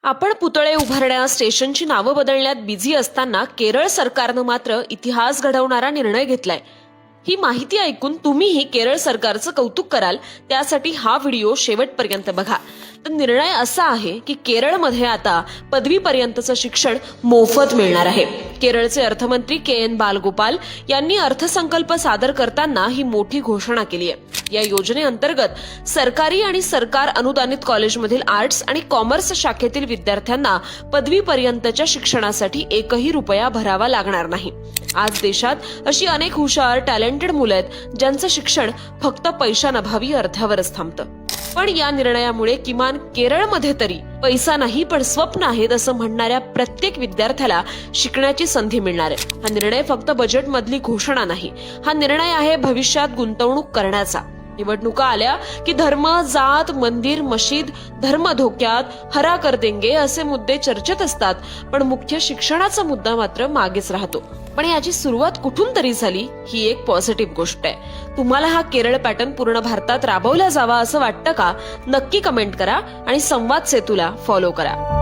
आपण पुतळे उभारण्यास स्टेशनची नावं बदलण्यात बिझी असताना केरळ सरकारनं मात्र इतिहास घडवणारा निर्णय घेतलाय. ही माहिती ऐकून तुम्हीही केरळ सरकारचं कौतुक कराल, त्यासाठी हा व्हिडिओ शेवटपर्यंत बघा. तर निर्णय असा आहे की केरळमध्ये आता पदवीपर्यंतचं शिक्षण मोफत मिळणार आहे. केरळचे अर्थमंत्री के.एन. बालगोपाल यांनी अर्थसंकल्प सादर करताना ही मोठी घोषणा केली आहे. या योजनेअंतर्गत सरकारी आणि सरकार अनुदानित कॉलेजमधील आर्ट्स आणि कॉमर्स शाखेतील विद्यार्थ्यांना पदवीपर्यंतच्या शिक्षणासाठी एकही रुपया भरावा लागणार नाही. आज देशात अशी अनेक हुशार टॅलेंटेड मुलं आहेत ज्यांचं शिक्षण फक्त पैशानभावी अर्ध्यावरच थांबतं. पण या निर्णयामुळे किमान केरळमध्ये तरी पैसा नाही पण स्वप्न आहेत असं म्हणणाऱ्या प्रत्येक विद्यार्थ्याला शिकण्याची संधी मिळणार आहे. हा निर्णय फक्त बजेटमधली घोषणा नाही, हा निर्णय आहे भविष्यात गुंतवणूक करण्याचा. निवडणुका आल्या की धर्म, जात, मंदिर, मशीद, धर्म धोक्यात, हरा कर देंगे असे मुद्दे चर्चेत असतात, पण मुख्य शिक्षणाचा मुद्दा मात्र मागेच राहतो. पण याची सुरुवात कुठून तरी झाली ही एक पॉझिटिव्ह गोष्ट आहे. तुम्हाला हा केरळ पॅटर्न पूर्ण भारतात राबवला जावा असं वाटतं का? नक्की कमेंट करा आणि संवाद सेतूला फॉलो करा.